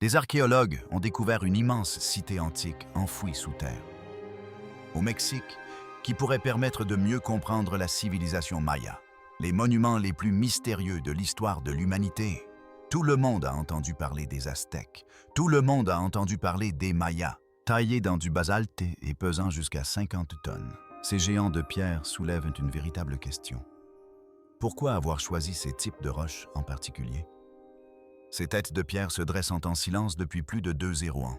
Des archéologues ont découvert une immense cité antique enfouie sous terre. Au Mexique, qui pourrait permettre de mieux comprendre la civilisation maya, les monuments les plus mystérieux de l'histoire de l'humanité. Tout le monde a entendu parler des Aztèques, tout le monde a entendu parler des Mayas, taillés dans du basalte et pesant jusqu'à 50 tonnes. Ces géants de pierre soulèvent une véritable question. Pourquoi avoir choisi ces types de roches en particulier? Ces têtes de pierre se dressent en silence depuis plus de 2 ans.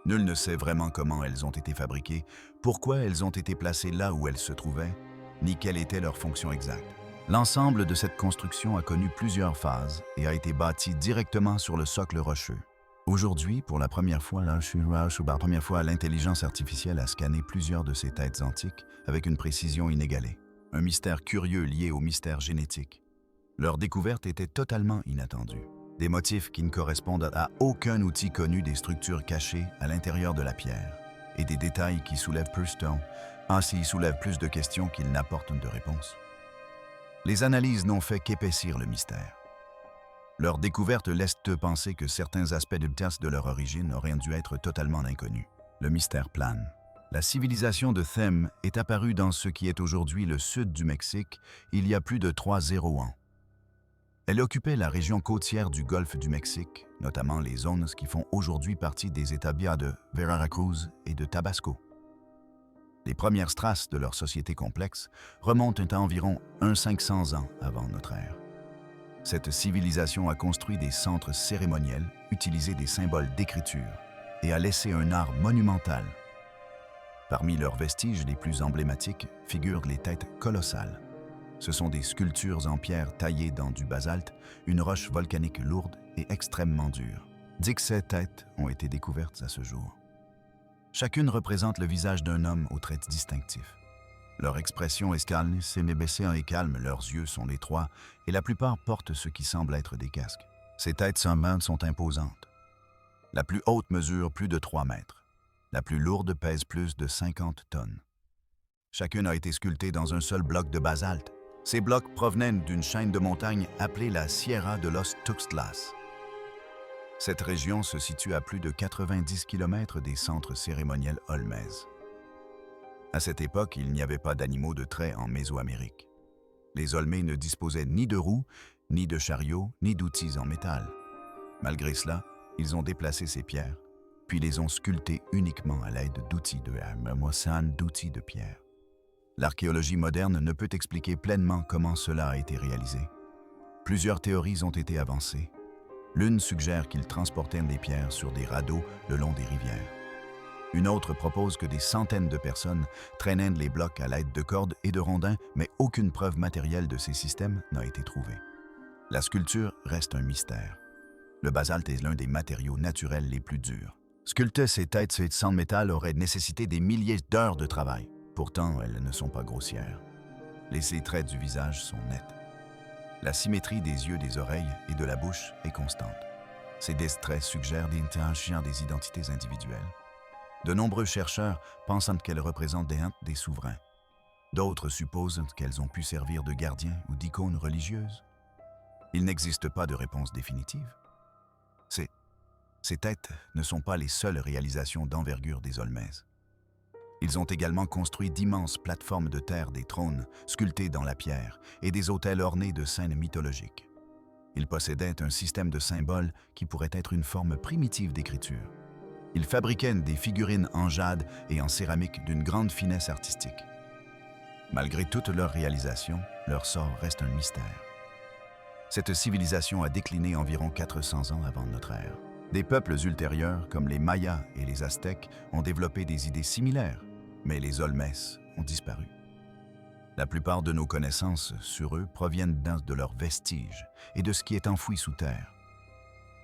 Nul ne sait vraiment comment elles ont été fabriquées, pourquoi elles ont été placées là où elles se trouvaient, ni quelle était leur fonction exacte. L'ensemble de cette construction a connu plusieurs phases et a été bâti directement sur le socle rocheux. Aujourd'hui, pour la première fois, l'intelligence artificielle a scanné plusieurs de ces têtes antiques avec une précision inégalée. Un mystère curieux lié au mystère génétique. Leur découverte était totalement inattendue. Des motifs qui ne correspondent à aucun outil connu des structures cachées à l'intérieur de la pierre, et des détails qui soulèvent plus de questions qu'ils n'apportent de réponses. Les analyses n'ont fait qu'épaissir le mystère. Leur découverte laisse penser que certains aspects de leur origine auraient dû être totalement inconnus. Le mystère plane. La civilisation de Them est apparue dans ce qui est aujourd'hui le sud du Mexique il y a plus de 3 ans. Elle occupait la région côtière du golfe du Mexique, notamment les zones qui font aujourd'hui partie des États de Veracruz et de Tabasco. Les premières traces de leur société complexe remontent à environ 500 ans avant notre ère. Cette civilisation a construit des centres cérémoniels, utilisé des symboles d'écriture et a laissé un art monumental. Parmi leurs vestiges les plus emblématiques figurent les têtes colossales. Ce sont des sculptures en pierre taillées dans du basalte, une roche volcanique lourde et extrêmement dure. 17 têtes ont été découvertes à ce jour. Chacune représente le visage d'un homme aux traits distinctifs. Leur expression est calme, et calme, leurs yeux sont étroits et la plupart portent ce qui semble être des casques. Ces têtes sont imposantes. La plus haute mesure plus de 3 mètres. La plus lourde pèse plus de 50 tonnes. Chacune a été sculptée dans un seul bloc de basalte. Ces blocs provenaient d'une chaîne de montagnes appelée la Sierra de los Tuxtlas. Cette région se situe à plus de 90 km des centres cérémoniels Olmez. À cette époque, il n'y avait pas d'animaux de trait en Mésoamérique. Les Olmés ne disposaient ni de roues, ni de chariots, ni d'outils en métal. Malgré cela, ils ont déplacé ces pierres, puis les ont sculptées uniquement à l'aide d'outils de pierre. L'archéologie moderne ne peut expliquer pleinement comment cela a été réalisé. Plusieurs théories ont été avancées. L'une suggère qu'ils transportaient des pierres sur des radeaux le long des rivières. Une autre propose que des centaines de personnes traînaient les blocs à l'aide de cordes et de rondins, mais aucune preuve matérielle de ces systèmes n'a été trouvée. La sculpture reste un mystère. Le basalte est l'un des matériaux naturels les plus durs. Sculpter ces têtes sans métal aurait nécessité des milliers d'heures de travail. Pourtant, elles ne sont pas grossières. Les traits du visage sont nets. La symétrie des yeux, des oreilles et de la bouche est constante. Ces traits suggèrent des identités individuelles. De nombreux chercheurs pensent qu'elles représentent des souverains. D'autres supposent qu'elles ont pu servir de gardiens ou d'icônes religieuses. Il n'existe pas de réponse définitive. Ces têtes ne sont pas les seules réalisations d'envergure des Olmez. Ils ont également construit d'immenses plateformes de terre, des trônes sculptés dans la pierre et des autels ornés de scènes mythologiques. Ils possédaient un système de symboles qui pourrait être une forme primitive d'écriture. Ils fabriquaient des figurines en jade et en céramique d'une grande finesse artistique. Malgré toutes leurs réalisations, leur sort reste un mystère. Cette civilisation a décliné environ 400 ans avant notre ère. Des peuples ultérieurs, comme les Mayas et les Aztèques, ont développé des idées similaires, mais les Olmez ont disparu. La plupart de nos connaissances sur eux proviennent de leurs vestiges et de ce qui est enfoui sous terre.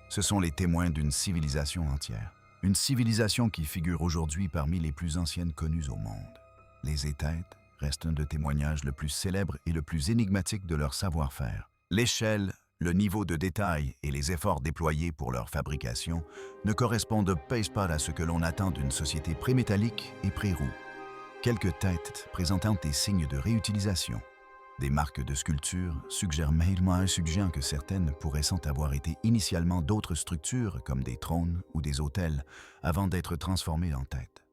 Ce sont les témoins d'une civilisation entière. Une civilisation qui figure aujourd'hui parmi les plus anciennes connues au monde. Les Aztèques restent un des témoignages le plus célèbre et le plus énigmatique de leur savoir-faire. L'échelle, le niveau de détail et les efforts déployés pour leur fabrication ne correspondent pas à ce que l'on attend d'une société prémétallique et pré-roue. Quelques têtes présentant des signes de réutilisation, Des marques de sculpture suggèrent même suggérant que certaines pourraient sans avoir été initialement d'autres structures comme des trônes ou des autels avant d'être transformées en têtes.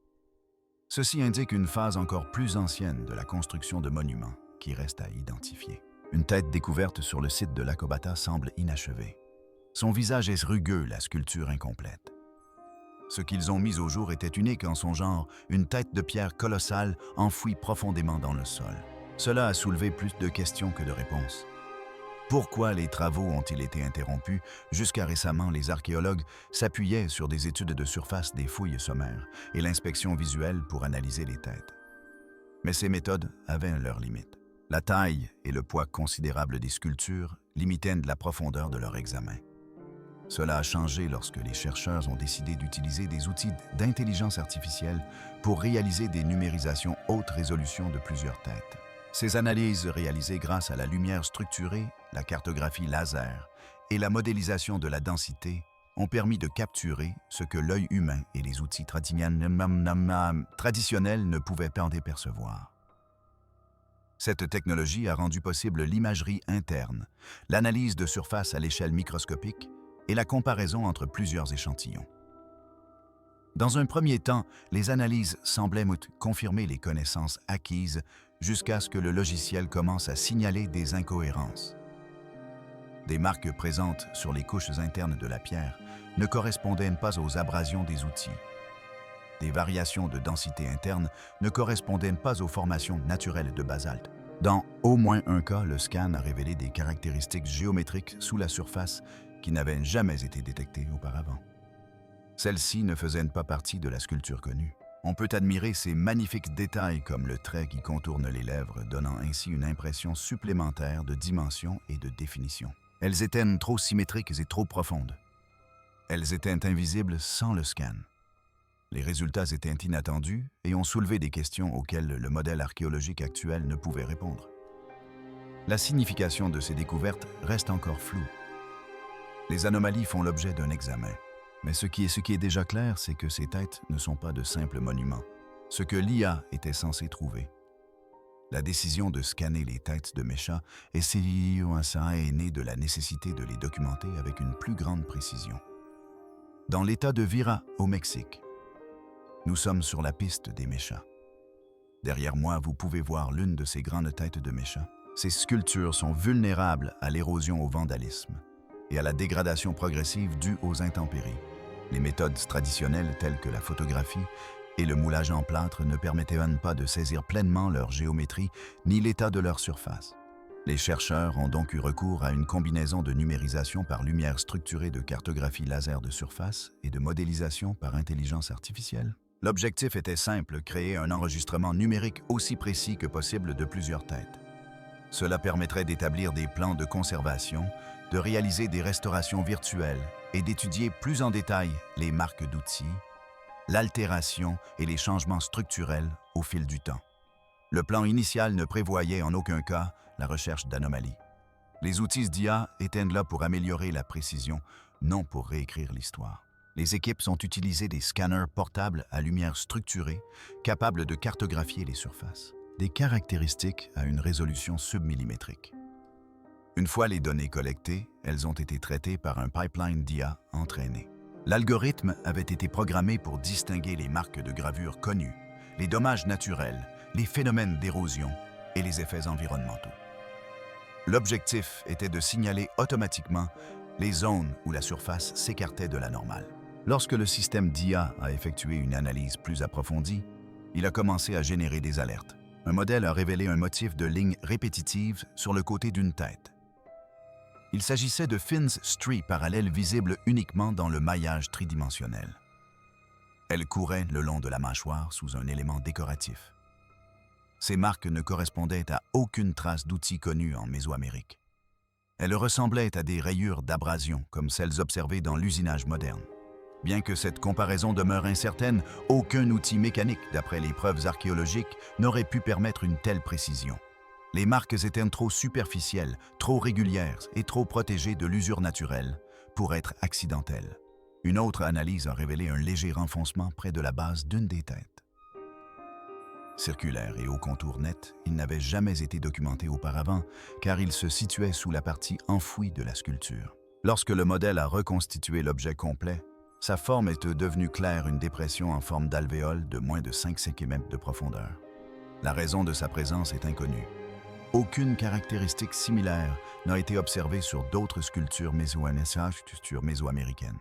Ceci indique une phase encore plus ancienne de la construction de monuments qui reste à identifier. Une tête découverte sur le site de l'Akobata semble inachevée. Son visage est rugueux, la sculpture incomplète. Ce qu'ils ont mis au jour était unique en son genre, une tête de pierre colossale enfouie profondément dans le sol. Cela a soulevé plus de questions que de réponses. Pourquoi les travaux ont-ils été interrompus? Jusqu'à récemment, les archéologues s'appuyaient sur des études de surface des fouilles sommaires et l'inspection visuelle pour analyser les têtes. Mais ces méthodes avaient leurs limites. La taille et le poids considérable des sculptures limitaient la profondeur de leur examen. Cela a changé lorsque les chercheurs ont décidé d'utiliser des outils d'intelligence artificielle pour réaliser des numérisations haute résolution de plusieurs têtes. Ces analyses réalisées grâce à la lumière structurée, la cartographie laser et la modélisation de la densité ont permis de capturer ce que l'œil humain et les outils traditionnels ne pouvaient pas percevoir. Cette technologie a rendu possible l'imagerie interne, l'analyse de surface à l'échelle microscopique et la comparaison entre plusieurs échantillons. Dans un premier temps, les analyses semblaient confirmer les connaissances acquises jusqu'à ce que le logiciel commence à signaler des incohérences. Des marques présentes sur les couches internes de la pierre ne correspondaient pas aux abrasions des outils. Des variations de densité interne ne correspondaient pas aux formations naturelles de basalte. Dans au moins un cas, le scan a révélé des caractéristiques géométriques sous la surface qui n'avaient jamais été détectées auparavant. Celles-ci ne faisaient pas partie de la sculpture connue. On peut admirer ces magnifiques détails comme le trait qui contourne les lèvres, donnant ainsi une impression supplémentaire de dimension et de définition. Elles étaient trop symétriques et trop profondes. Elles étaient invisibles sans le scan. Les résultats étaient inattendus et ont soulevé des questions auxquelles le modèle archéologique actuel ne pouvait répondre. La signification de ces découvertes reste encore floue. Les anomalies font l'objet d'un examen. Mais ce qui est déjà clair, c'est que ces têtes ne sont pas de simples monuments, ce que l'IA était censée trouver. La décision de scanner les têtes de Mesha est née de la nécessité de les documenter avec une plus grande précision. Dans l'État de Vira, au Mexique, nous sommes sur la piste des Mesha. Derrière moi, vous pouvez voir l'une de ces grandes têtes de Mesha. Ces sculptures sont vulnérables à l'érosion, au vandalisme et à la dégradation progressive due aux intempéries. Les méthodes traditionnelles telles que la photographie et le moulage en plâtre ne permettaient pas de saisir pleinement leur géométrie ni l'état de leur surface. Les chercheurs ont donc eu recours à une combinaison de numérisation par lumière structurée de cartographie laser de surface et de modélisation par intelligence artificielle. L'objectif était simple, créer un enregistrement numérique aussi précis que possible de plusieurs têtes. Cela permettrait d'établir des plans de conservation, de réaliser des restaurations virtuelles et d'étudier plus en détail les marques d'outils, l'altération et les changements structurels au fil du temps. Le plan initial ne prévoyait en aucun cas la recherche d'anomalies. Les outils d'IA étaient là pour améliorer la précision, non pour réécrire l'histoire. Les équipes ont utilisé des scanners portables à lumière structurée, capables de cartographier les surfaces. Des caractéristiques à une résolution submillimétrique. Une fois les données collectées, elles ont été traitées par un pipeline d'IA entraîné. L'algorithme avait été programmé pour distinguer les marques de gravure connues, les dommages naturels, les phénomènes d'érosion et les effets environnementaux. L'objectif était de signaler automatiquement les zones où la surface s'écartait de la normale. Lorsque le système d'IA a effectué une analyse plus approfondie, il a commencé à générer des alertes. Un modèle a révélé un motif de lignes répétitives sur le côté d'une tête. Il s'agissait de fines stries parallèles visibles uniquement dans le maillage tridimensionnel. Elles couraient le long de la mâchoire sous un élément décoratif. Ces marques ne correspondaient à aucune trace d'outil connu en Mésoamérique. Elles ressemblaient à des rayures d'abrasion comme celles observées dans l'usinage moderne. Bien que cette comparaison demeure incertaine, aucun outil mécanique, d'après les preuves archéologiques, n'aurait pu permettre une telle précision. Les marques étaient trop superficielles, trop régulières et trop protégées de l'usure naturelle pour être accidentelles. Une autre analyse a révélé un léger renfoncement près de la base d'une des têtes. Circulaire et au contour net, il n'avait jamais été documenté auparavant car il se situait sous la partie enfouie de la sculpture. Lorsque le modèle a reconstitué l'objet complet, sa forme est devenue claire, une dépression en forme d'alvéole de moins de 5 cm de profondeur. La raison de sa présence est inconnue. Aucune caractéristique similaire n'a été observée sur d'autres sculptures mésoaméricaines.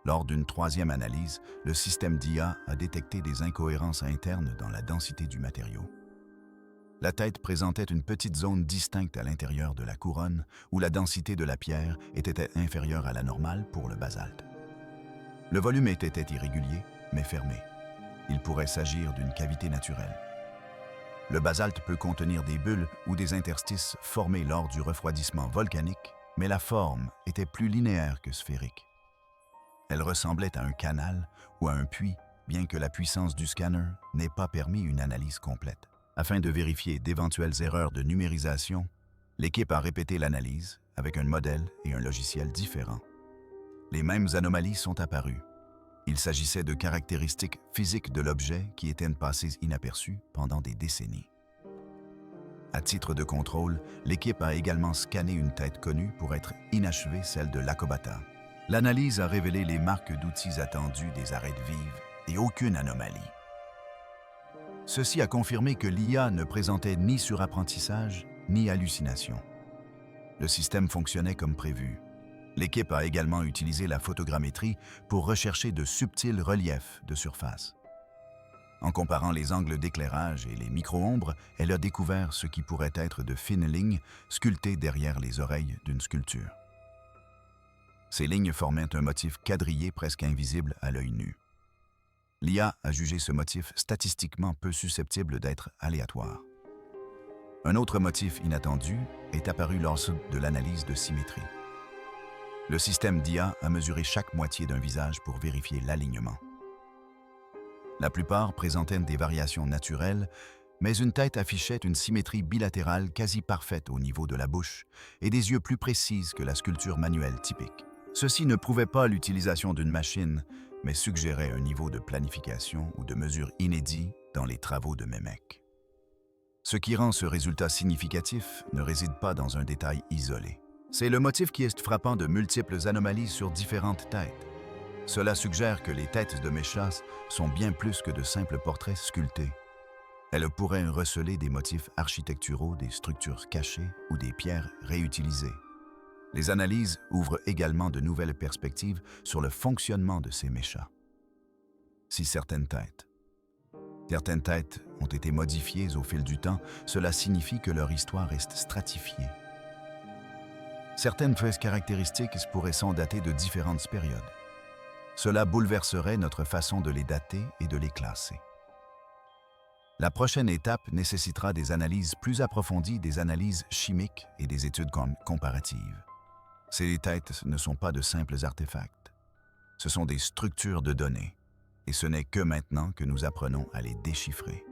Lors d'une troisième analyse, le système d'IA a détecté des incohérences internes dans la densité du matériau. La tête présentait une petite zone distincte à l'intérieur de la couronne où la densité de la pierre était inférieure à la normale pour le basalte. Le volume était irrégulier, mais fermé. Il pourrait s'agir d'une cavité naturelle. Le basalte peut contenir des bulles ou des interstices formés lors du refroidissement volcanique, mais la forme était plus linéaire que sphérique. Elle ressemblait à un canal ou à un puits, bien que la puissance du scanner n'ait pas permis une analyse complète. Afin de vérifier d'éventuelles erreurs de numérisation, l'équipe a répété l'analyse avec un modèle et un logiciel différents. Les mêmes anomalies sont apparues. Il s'agissait de caractéristiques physiques de l'objet qui étaient passées inaperçues pendant des décennies. À titre de contrôle, l'équipe a également scanné une tête connue pour être inachevée, celle de l'Akobata. L'analyse a révélé les marques d'outils attendus des arêtes vives et aucune anomalie. Ceci a confirmé que l'IA ne présentait ni surapprentissage ni hallucination. Le système fonctionnait comme prévu. L'équipe a également utilisé la photogrammétrie pour rechercher de subtils reliefs de surface. En comparant les angles d'éclairage et les micro-ombres, elle a découvert ce qui pourrait être de fines lignes sculptées derrière les oreilles d'une sculpture. Ces lignes formaient un motif quadrillé presque invisible à l'œil nu. L'IA a jugé ce motif statistiquement peu susceptible d'être aléatoire. Un autre motif inattendu est apparu lors de l'analyse de symétrie. Le système d'IA a mesuré chaque moitié d'un visage pour vérifier l'alignement. La plupart présentaient des variations naturelles, mais une tête affichait une symétrie bilatérale quasi parfaite au niveau de la bouche et des yeux plus précises que la sculpture manuelle typique. Ceci ne prouvait pas l'utilisation d'une machine, mais suggérait un niveau de planification ou de mesure inédit dans les travaux de Mehmek. Ce qui rend ce résultat significatif ne réside pas dans un détail isolé. C'est le motif qui est frappant de multiples anomalies sur différentes têtes. Cela suggère que les têtes de Meshach sont bien plus que de simples portraits sculptés. Elles pourraient receler des motifs architecturaux, des structures cachées ou des pierres réutilisées. Les analyses ouvrent également de nouvelles perspectives sur le fonctionnement de ces Meshachs. Si certaines têtes ont été modifiées au fil du temps, cela signifie que leur histoire reste stratifiée. Certaines caractéristiques pourraient s'en dater de différentes périodes. Cela bouleverserait notre façon de les dater et de les classer. La prochaine étape nécessitera des analyses plus approfondies, des analyses chimiques et des études comparatives. Ces têtes ne sont pas de simples artefacts. Ce sont des structures de données, et ce n'est que maintenant que nous apprenons à les déchiffrer.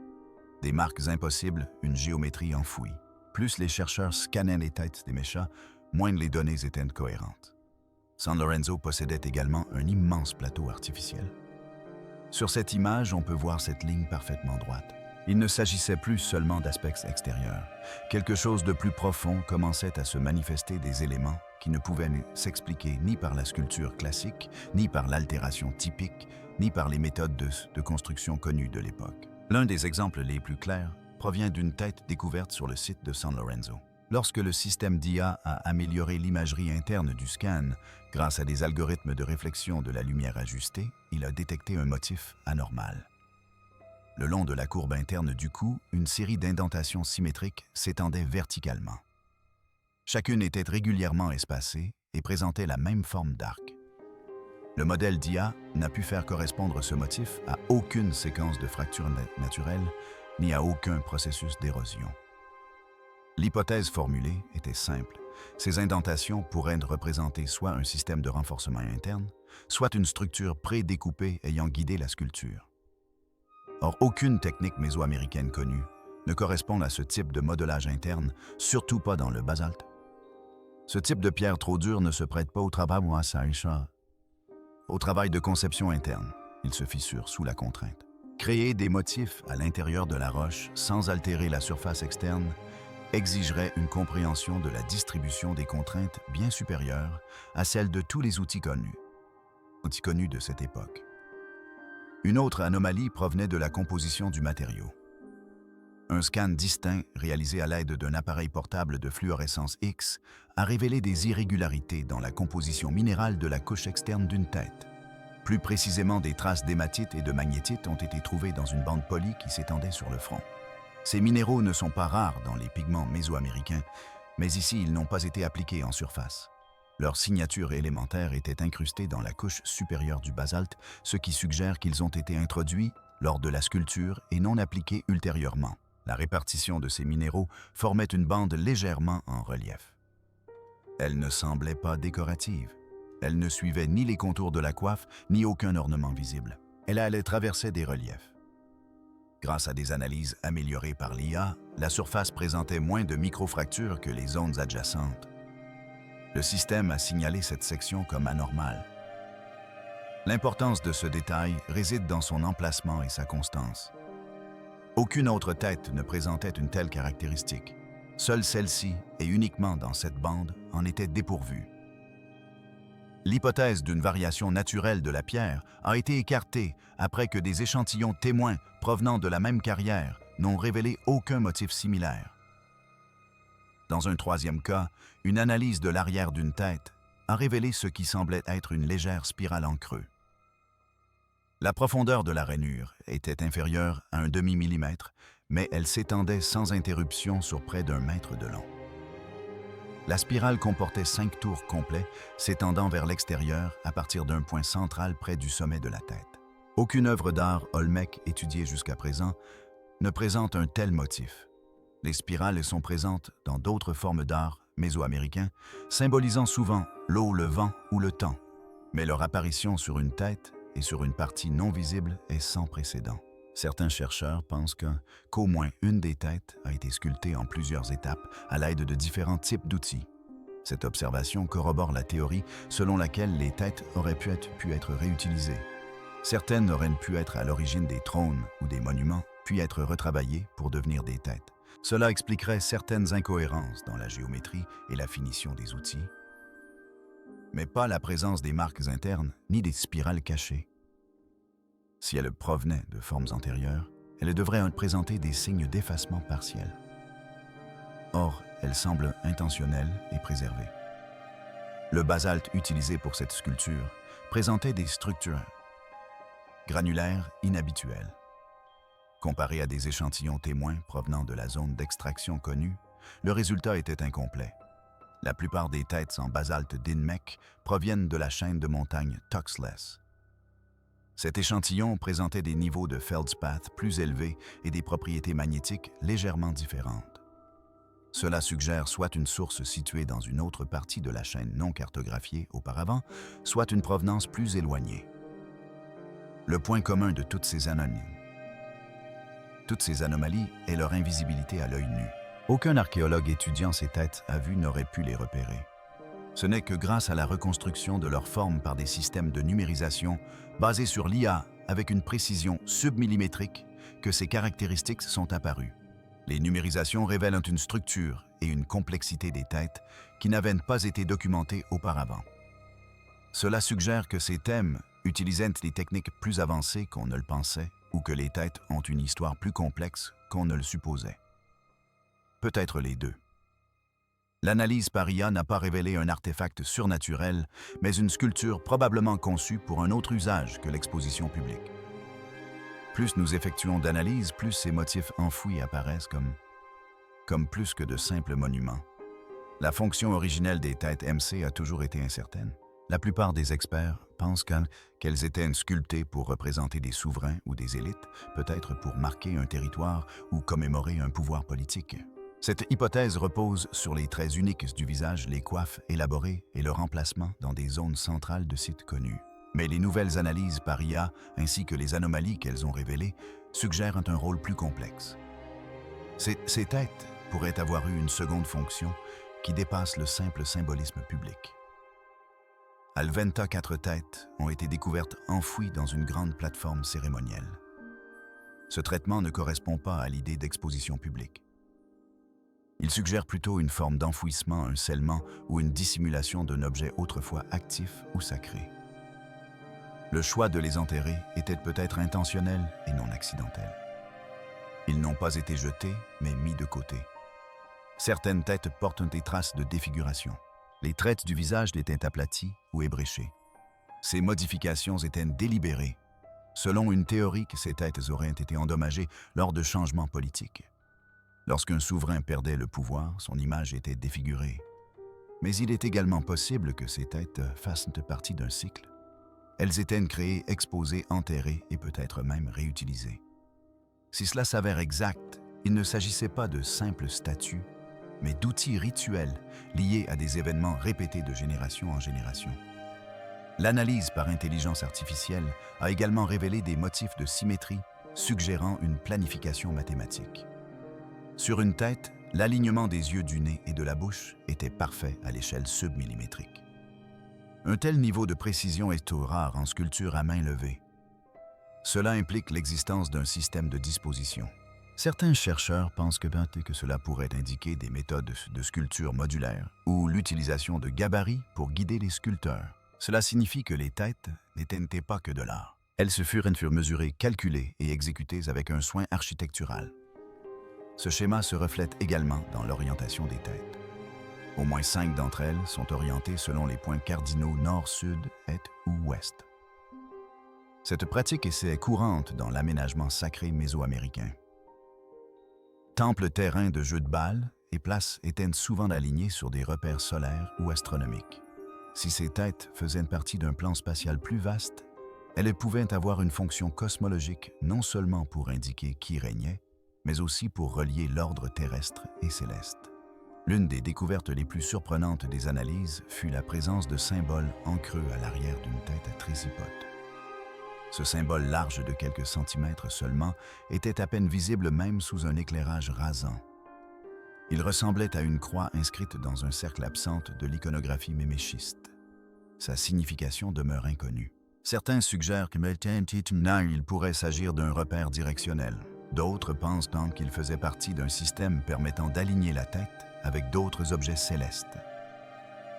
Des marques impossibles, une géométrie enfouie. Plus les chercheurs scannaient les têtes des Meshachs, moins les données étaient cohérentes. San Lorenzo possédait également un immense plateau artificiel. Sur cette image, on peut voir cette ligne parfaitement droite. Il ne s'agissait plus seulement d'aspects extérieurs. Quelque chose de plus profond commençait à se manifester, des éléments qui ne pouvaient s'expliquer ni par la sculpture classique, ni par l'altération typique, ni par les méthodes de construction connues de l'époque. L'un des exemples les plus clairs provient d'une tête découverte sur le site de San Lorenzo. Lorsque le système d'IA a amélioré l'imagerie interne du scan grâce à des algorithmes de réflexion de la lumière ajustés, il a détecté un motif anormal. Le long de la courbe interne du cou, une série d'indentations symétriques s'étendait verticalement. Chacune était régulièrement espacée et présentait la même forme d'arc. Le modèle d'IA n'a pu faire correspondre ce motif à aucune séquence de fracture naturelle ni à aucun processus d'érosion. L'hypothèse formulée était simple. Ces indentations pourraient représenter soit un système de renforcement interne, soit une structure prédécoupée ayant guidé la sculpture. Or, aucune technique mésoaméricaine connue ne correspond à ce type de modelage interne, surtout pas dans le basalte. Ce type de pierre trop dure ne se prête pas au travail de conception interne. Il se fissure sous la contrainte. Créer des motifs à l'intérieur de la roche sans altérer la surface externe exigerait une compréhension de la distribution des contraintes bien supérieure à celle de tous les outils connus de cette époque. Une autre anomalie provenait de la composition du matériau. Un scan distinct, réalisé à l'aide d'un appareil portable de fluorescence X, a révélé des irrégularités dans la composition minérale de la couche externe d'une tête. Plus précisément, des traces d'hématite et de magnétite ont été trouvées dans une bande polie qui s'étendait sur le front. Ces minéraux ne sont pas rares dans les pigments mésoaméricains, mais ici ils n'ont pas été appliqués en surface. Leur signature élémentaire était incrustée dans la couche supérieure du basalte, ce qui suggère qu'ils ont été introduits lors de la sculpture et non appliqués ultérieurement. La répartition de ces minéraux formait une bande légèrement en relief. Elle ne semblait pas décorative. Elle ne suivait ni les contours de la coiffe, ni aucun ornement visible. Elle allait traverser des reliefs. Grâce à des analyses améliorées par l'IA, la surface présentait moins de microfractures que les zones adjacentes. Le système a signalé cette section comme anormale. L'importance de ce détail réside dans son emplacement et sa constance. Aucune autre tête ne présentait une telle caractéristique. Seule celle-ci, et uniquement dans cette bande, en était dépourvue. L'hypothèse d'une variation naturelle de la pierre a été écartée après que des échantillons témoins provenant de la même carrière n'ont révélé aucun motif similaire. Dans un troisième cas, une analyse de l'arrière d'une tête a révélé ce qui semblait être une légère spirale en creux. La profondeur de la rainure était inférieure à un demi-millimètre, mais elle s'étendait sans interruption sur près d'1 mètre de long. La spirale comportait 5 tours complets, s'étendant vers l'extérieur à partir d'un point central près du sommet de la tête. Aucune œuvre d'art olmèque étudiée jusqu'à présent ne présente un tel motif. Les spirales sont présentes dans d'autres formes d'art mésoaméricains, symbolisant souvent l'eau, le vent ou le temps, mais leur apparition sur une tête et sur une partie non visible est sans précédent. Certains chercheurs pensent qu'au moins une des têtes a été sculptée en plusieurs étapes à l'aide de différents types d'outils. Cette observation corrobore la théorie selon laquelle les têtes auraient pu être réutilisées. Certaines auraient pu être à l'origine des trônes ou des monuments, puis être retravaillées pour devenir des têtes. Cela expliquerait certaines incohérences dans la géométrie et la finition des outils, mais pas la présence des marques internes ni des spirales cachées. Si elle provenait de formes antérieures, elle devrait présenter des signes d'effacement partiel. Or, elle semble intentionnelle et préservée. Le basalte utilisé pour cette sculpture présentait des structures granulaires inhabituelles. Comparé à des échantillons témoins provenant de la zone d'extraction connue, le résultat était incomplet. La plupart des têtes en basalte d'Inmec proviennent de la chaîne de montagnes Tuxtlas. Cet échantillon présentait des niveaux de feldspath plus élevés et des propriétés magnétiques légèrement différentes. Cela suggère soit une source située dans une autre partie de la chaîne non cartographiée auparavant, soit une provenance plus éloignée. Le point commun de toutes ces anomalies est leur invisibilité à l'œil nu. Aucun archéologue étudiant ces têtes à vue n'aurait pu les repérer. Ce n'est que grâce à la reconstruction de leur forme par des systèmes de numérisation basés sur l'IA avec une précision submillimétrique que ces caractéristiques sont apparues. Les numérisations révèlent une structure et une complexité des têtes qui n'avaient pas été documentées auparavant. Cela suggère que ces thèmes utilisaient des techniques plus avancées qu'on ne le pensait ou que les têtes ont une histoire plus complexe qu'on ne le supposait. Peut-être les deux. L'analyse par IA n'a pas révélé un artefact surnaturel, mais une sculpture probablement conçue pour un autre usage que l'exposition publique. Plus nous effectuons d'analyses, plus ces motifs enfouis apparaissent comme plus que de simples monuments. La fonction originelle des têtes MC a toujours été incertaine. La plupart des experts pensent qu'elles étaient sculptées pour représenter des souverains ou des élites, peut-être pour marquer un territoire ou commémorer un pouvoir politique. Cette hypothèse repose sur les traits uniques du visage, les coiffes élaborées et leur emplacement dans des zones centrales de sites connus. Mais les nouvelles analyses par IA, ainsi que les anomalies qu'elles ont révélées, suggèrent un rôle plus complexe. Ces têtes pourraient avoir eu une seconde fonction qui dépasse le simple symbolisme public. À Alventa, 4 têtes ont été découvertes enfouies dans une grande plateforme cérémonielle. Ce traitement ne correspond pas à l'idée d'exposition publique. Il suggère plutôt une forme d'enfouissement, un scellement ou une dissimulation d'un objet autrefois actif ou sacré. Le choix de les enterrer était peut-être intentionnel et non accidentel. Ils n'ont pas été jetés, mais mis de côté. Certaines têtes portent des traces de défiguration. Les traits du visage étaient aplaties ou ébréchées. Ces modifications étaient délibérées. Selon une théorie, ces têtes auraient été endommagées lors de changements politiques. Lorsqu'un souverain perdait le pouvoir, son image était défigurée. Mais il est également possible que ces têtes fassent partie d'un cycle. Elles étaient créées, exposées, enterrées et peut-être même réutilisées. Si cela s'avère exact, il ne s'agissait pas de simples statues, mais d'outils rituels liés à des événements répétés de génération en génération. L'analyse par intelligence artificielle a également révélé des motifs de symétrie suggérant une planification mathématique. Sur une tête, l'alignement des yeux, du nez et de la bouche était parfait à l'échelle submillimétrique. Un tel niveau de précision est rare en sculpture à main levée. Cela implique l'existence d'un système de disposition. Certains chercheurs pensent que cela pourrait indiquer des méthodes de sculpture modulaire ou l'utilisation de gabarits pour guider les sculpteurs. Cela signifie que les têtes n'étaient pas que de l'art. Elles furent mesurées, calculées et exécutées avec un soin architectural. Ce schéma se reflète également dans l'orientation des têtes. Au moins 5 d'entre elles sont orientées selon les points cardinaux nord, sud, est ou ouest. Cette pratique est courante dans l'aménagement sacré mésoaméricain. Temples, terrains de jeux de balles et places étaient souvent alignés sur des repères solaires ou astronomiques. Si ces têtes faisaient partie d'un plan spatial plus vaste, elles pouvaient avoir une fonction cosmologique non seulement pour indiquer qui régnait, mais aussi pour relier l'ordre terrestre et céleste. L'une des découvertes les plus surprenantes des analyses fut la présence de symboles en creux à l'arrière d'une tête à tricipote. Ce symbole large de quelques centimètres seulement était à peine visible même sous un éclairage rasant. Il ressemblait à une croix inscrite dans un cercle absente de l'iconographie méméchiste. Sa signification demeure inconnue. Certains suggèrent qu'il pourrait s'agir d'un repère directionnel. D'autres pensent donc qu'il faisait partie d'un système permettant d'aligner la tête avec d'autres objets célestes.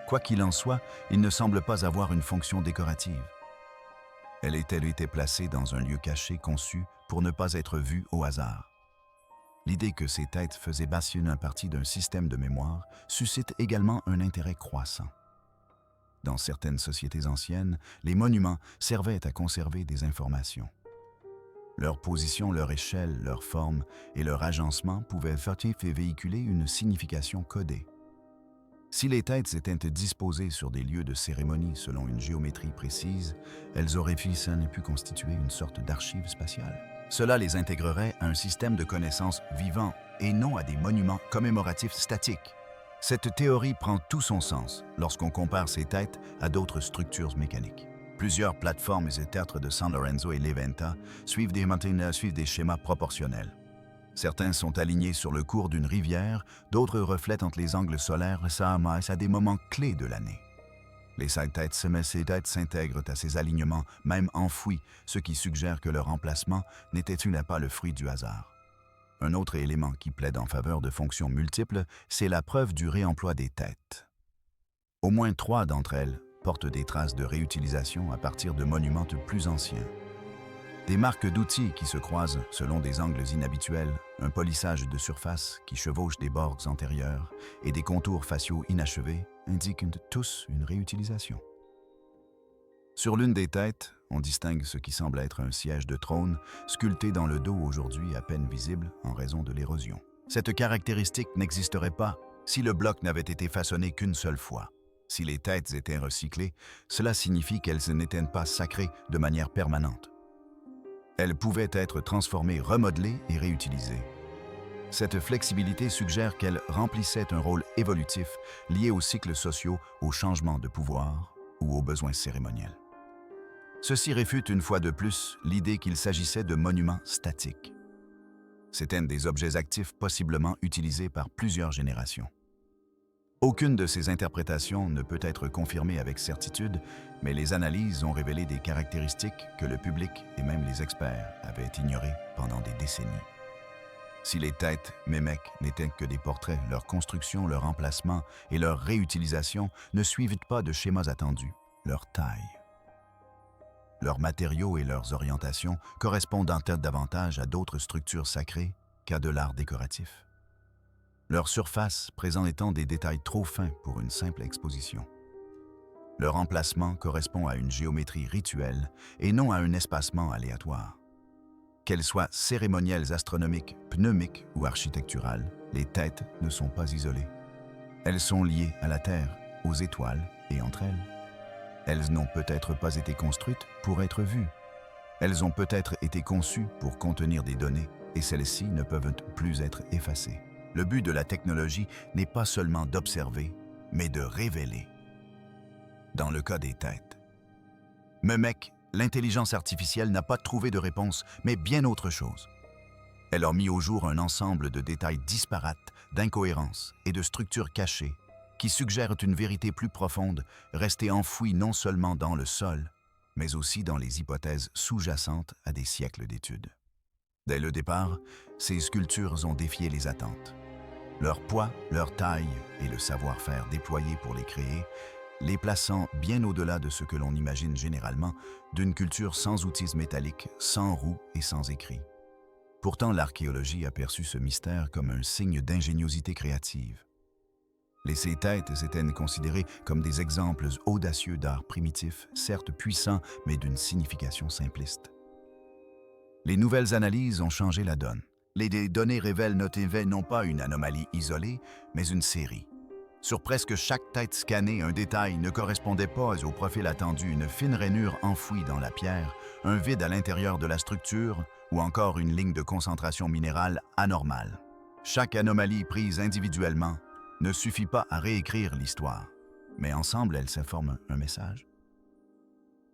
Quoi qu'il en soit, il ne semble pas avoir une fonction décorative. Elle était placée dans un lieu caché conçu pour ne pas être vue au hasard. L'idée que ces têtes faisaient partie d'un système de mémoire suscite également un intérêt croissant. Dans certaines sociétés anciennes, les monuments servaient à conserver des informations. Leur position, leur échelle, leur forme et leur agencement pouvaient véhiculer une signification codée. Si les têtes étaient disposées sur des lieux de cérémonie selon une géométrie précise, elles auraient pu constituer une sorte d'archive spatiale. Cela les intégrerait à un système de connaissances vivant et non à des monuments commémoratifs statiques. Cette théorie prend tout son sens lorsqu'on compare ces têtes à d'autres structures mécaniques. Plusieurs plateformes et théâtres de San Lorenzo et Leventa suivent des schémas proportionnels. Certains sont alignés sur le cours d'une rivière, d'autres reflètent entre les angles solaires à des moments clés de l'année. Les têtes s'intègrent à ces alignements, même enfouis, ce qui suggère que leur emplacement n'était pas le fruit du hasard. Un autre élément qui plaide en faveur de fonctions multiples, c'est la preuve du réemploi des têtes. Au moins 3 d'entre elles portent des traces de réutilisation à partir de monuments plus anciens. Des marques d'outils qui se croisent selon des angles inhabituels, un polissage de surface qui chevauche des bords antérieurs et des contours faciaux inachevés indiquent tous une réutilisation. Sur l'une des têtes, on distingue ce qui semble être un siège de trône sculpté dans le dos aujourd'hui à peine visible en raison de l'érosion. Cette caractéristique n'existerait pas si le bloc n'avait été façonné qu'une seule fois. Si les têtes étaient recyclées, cela signifie qu'elles n'étaient pas sacrées de manière permanente. Elles pouvaient être transformées, remodelées et réutilisées. Cette flexibilité suggère qu'elles remplissaient un rôle évolutif lié aux cycles sociaux, aux changements de pouvoir ou aux besoins cérémoniels. Ceci réfute une fois de plus l'idée qu'il s'agissait de monuments statiques. C'étaient des objets actifs possiblement utilisés par plusieurs générations. Aucune de ces interprétations ne peut être confirmée avec certitude, mais les analyses ont révélé des caractéristiques que le public et même les experts avaient ignorées pendant des décennies. Si les têtes Mémec n'étaient que des portraits, leur construction, leur emplacement et leur réutilisation ne suivent pas de schémas attendus. Leur taille, leurs matériaux et leurs orientations correspondent en tête davantage à d'autres structures sacrées qu'à de l'art décoratif. Leur surface présentant des détails trop fins pour une simple exposition. Leur emplacement correspond à une géométrie rituelle et non à un espacement aléatoire. Qu'elles soient cérémonielles, astronomiques, pneumiques ou architecturales, les têtes ne sont pas isolées. Elles sont liées à la Terre, aux étoiles et entre elles. Elles n'ont peut-être pas été construites pour être vues. Elles ont peut-être été conçues pour contenir des données et celles-ci ne peuvent plus être effacées. Le but de la technologie n'est pas seulement d'observer, mais de révéler. Dans le cas des têtes, Mémec, l'intelligence artificielle n'a pas trouvé de réponse, mais bien autre chose. Elle a mis au jour un ensemble de détails disparates, d'incohérences et de structures cachées qui suggèrent une vérité plus profonde, restée enfouie non seulement dans le sol, mais aussi dans les hypothèses sous-jacentes à des siècles d'études. Dès le départ, ces sculptures ont défié les attentes. Leur poids, leur taille et le savoir-faire déployé pour les créer, les plaçant bien au-delà de ce que l'on imagine généralement d'une culture sans outils métalliques, sans roues et sans écrit. Pourtant, l'archéologie a perçu ce mystère comme un signe d'ingéniosité créative. Ces têtes étaient considérées comme des exemples audacieux d'art primitif, certes puissants, mais d'une signification simpliste. Les nouvelles analyses ont changé la donne. Les données révèlent non pas une anomalie isolée, mais une série. Sur presque chaque tête scannée, un détail ne correspondait pas au profil attendu, une fine rainure enfouie dans la pierre, un vide à l'intérieur de la structure ou encore une ligne de concentration minérale anormale. Chaque anomalie prise individuellement ne suffit pas à réécrire l'histoire, mais ensemble, elles s'informent un message.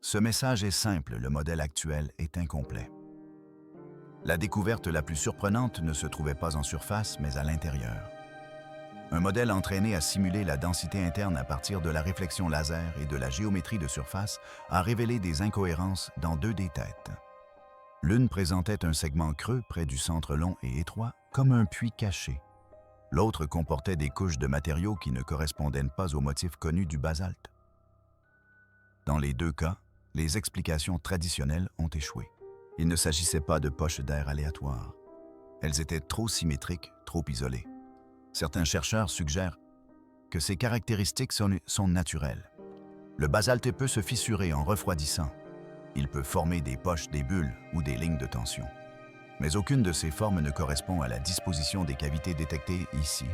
Ce message est simple, le modèle actuel est incomplet. La découverte la plus surprenante ne se trouvait pas en surface, mais à l'intérieur. Un modèle entraîné à simuler la densité interne à partir de la réflexion laser et de la géométrie de surface a révélé des incohérences dans deux des têtes. L'une présentait un segment creux près du centre long et étroit, comme un puits caché. L'autre comportait des couches de matériaux qui ne correspondaient pas au motif connu du basalte. Dans les deux cas, les explications traditionnelles ont échoué. Il ne s'agissait pas de poches d'air aléatoires. Elles étaient trop symétriques, trop isolées. Certains chercheurs suggèrent que ces caractéristiques sont naturelles. Le basalte peut se fissurer en refroidissant. Il peut former des poches, des bulles ou des lignes de tension. Mais aucune de ces formes ne correspond à la disposition des cavités détectées ici.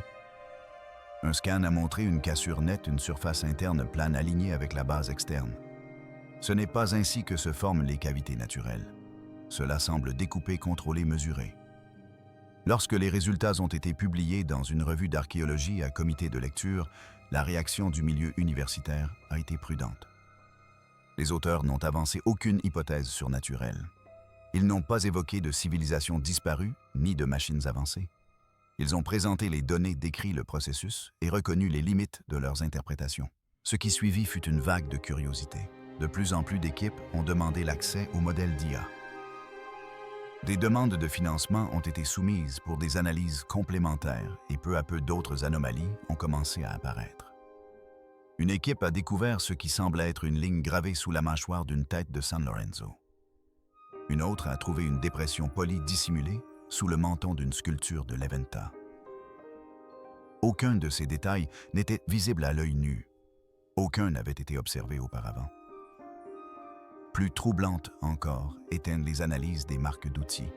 Un scan a montré une cassure nette, une surface interne plane alignée avec la base externe. Ce n'est pas ainsi que se forment les cavités naturelles. Cela semble découpé, contrôlé, mesuré. Lorsque les résultats ont été publiés dans une revue d'archéologie à comité de lecture, la réaction du milieu universitaire a été prudente. Les auteurs n'ont avancé aucune hypothèse surnaturelle. Ils n'ont pas évoqué de civilisation disparue ni de machines avancées. Ils ont présenté les données, décrit le processus et reconnu les limites de leurs interprétations. Ce qui suivit fut une vague de curiosité. De plus en plus d'équipes ont demandé l'accès au modèle d'IA. Des demandes de financement ont été soumises pour des analyses complémentaires et peu à peu d'autres anomalies ont commencé à apparaître. Une équipe a découvert ce qui semblait être une ligne gravée sous la mâchoire d'une tête de San Lorenzo. Une autre a trouvé une dépression polie dissimulée sous le menton d'une sculpture de l'Eventa. Aucun de ces détails n'était visible à l'œil nu. Aucun n'avait été observé auparavant. Plus troublantes encore étaient les analyses des marques d'outils.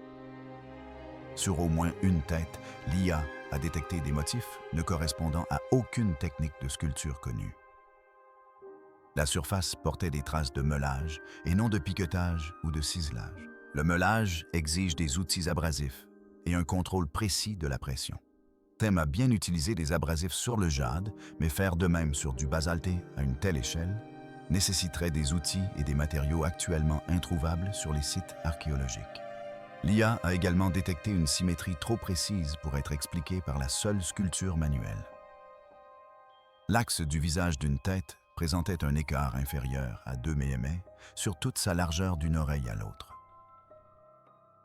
Sur au moins une tête, l'IA a détecté des motifs ne correspondant à aucune technique de sculpture connue. La surface portait des traces de meulage et non de piquetage ou de ciselage. Le meulage exige des outils abrasifs et un contrôle précis de la pression. Thème a bien utilisé des abrasifs sur le jade, mais faire de même sur du basalté à une telle échelle nécessiterait des outils et des matériaux actuellement introuvables sur les sites archéologiques. L'IA a également détecté une symétrie trop précise pour être expliquée par la seule sculpture manuelle. L'axe du visage d'une tête présentait un écart inférieur à 2 mm sur toute sa largeur d'une oreille à l'autre.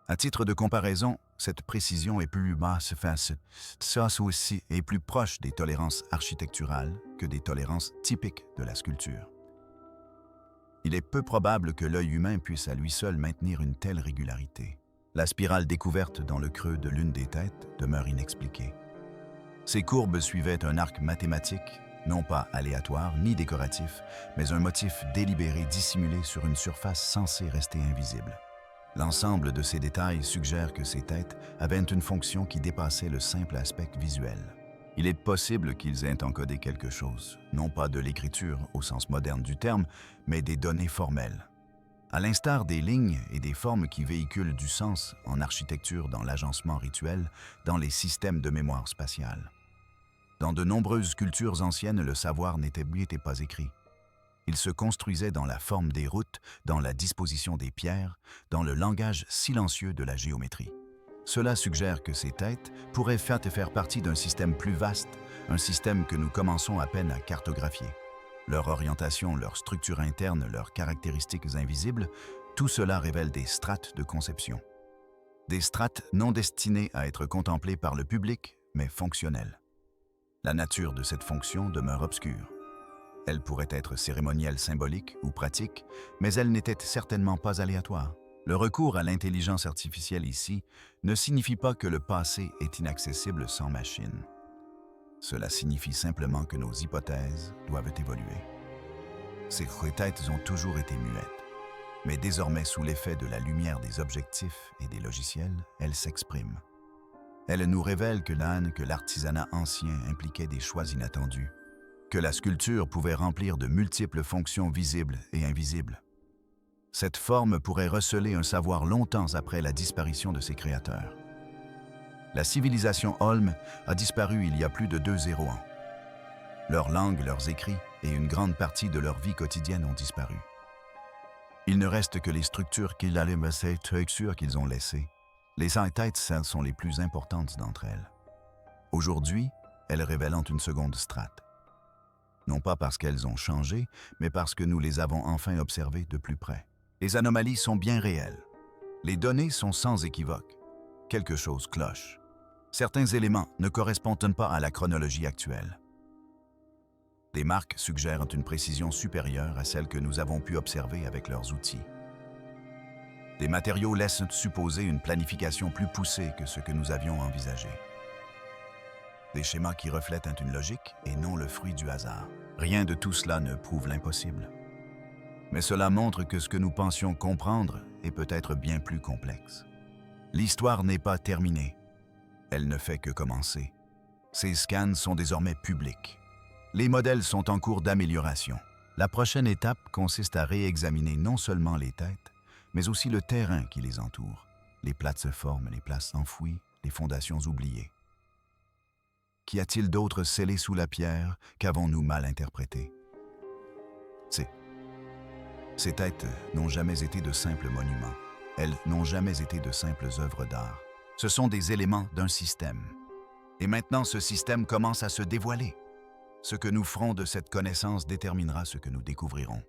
À titre de comparaison, cette précision est plus basse face ça aussi est plus proche des tolérances architecturales que des tolérances typiques de la sculpture. Il est peu probable que l'œil humain puisse à lui seul maintenir une telle régularité. La spirale découverte dans le creux de l'une des têtes demeure inexpliquée. Ces courbes suivaient un arc mathématique, non pas aléatoire ni décoratif, mais un motif délibéré dissimulé sur une surface censée rester invisible. L'ensemble de ces détails suggère que ces têtes avaient une fonction qui dépassait le simple aspect visuel. Il est possible qu'ils aient encodé quelque chose, non pas de l'écriture au sens moderne du terme, mais des données formelles. À l'instar des lignes et des formes qui véhiculent du sens en architecture dans l'agencement rituel, dans les systèmes de mémoire spatiale. Dans de nombreuses cultures anciennes, le savoir n'était pas écrit. Il se construisait dans la forme des routes, dans la disposition des pierres, dans le langage silencieux de la géométrie. Cela suggère que ces têtes pourraient faire partie d'un système plus vaste, un système que nous commençons à peine à cartographier. Leur orientation, leur structure interne, leurs caractéristiques invisibles, tout cela révèle des strates de conception. Des strates non destinées à être contemplées par le public, mais fonctionnelles. La nature de cette fonction demeure obscure. Elle pourrait être cérémonielle, symbolique ou pratique, mais elle n'était certainement pas aléatoire. Le recours à l'intelligence artificielle ici ne signifie pas que le passé est inaccessible sans machine. Cela signifie simplement que nos hypothèses doivent évoluer. Ces têtes ont toujours été muettes, mais désormais sous l'effet de la lumière des objectifs et des logiciels, elles s'expriment. Elles nous révèlent que l'artisanat ancien impliquait des choix inattendus, que la sculpture pouvait remplir de multiples fonctions visibles et invisibles. Cette forme pourrait receler un savoir longtemps après la disparition de ses créateurs. La civilisation Olme a disparu il y a plus de 2 ans. Leur langue, leurs écrits et une grande partie de leur vie quotidienne ont disparu. Il ne reste que les structures qu'ils ont laissées. Les 5 têtes sont les plus importantes d'entre elles. Aujourd'hui, elles révèlent une seconde strate. Non pas parce qu'elles ont changé, mais parce que nous les avons enfin observées de plus près. Les anomalies sont bien réelles. Les données sont sans équivoque. Quelque chose cloche. Certains éléments ne correspondent pas à la chronologie actuelle. Des marques suggèrent une précision supérieure à celle que nous avons pu observer avec leurs outils. Des matériaux laissent supposer une planification plus poussée que ce que nous avions envisagé. Des schémas qui reflètent une logique et non le fruit du hasard. Rien de tout cela ne prouve l'impossible. Mais cela montre que ce que nous pensions comprendre est peut-être bien plus complexe. L'histoire n'est pas terminée. Elle ne fait que commencer. Ces scans sont désormais publics. Les modèles sont en cours d'amélioration. La prochaine étape consiste à réexaminer non seulement les têtes, mais aussi le terrain qui les entoure, les plateformes, les places enfouies, les fondations oubliées. Qu'y a-t-il d'autre scellé sous la pierre qu'avons-nous mal interprété? Ces têtes n'ont jamais été de simples monuments. Elles n'ont jamais été de simples œuvres d'art. Ce sont des éléments d'un système. Et maintenant, ce système commence à se dévoiler. Ce que nous ferons de cette connaissance déterminera ce que nous découvrirons.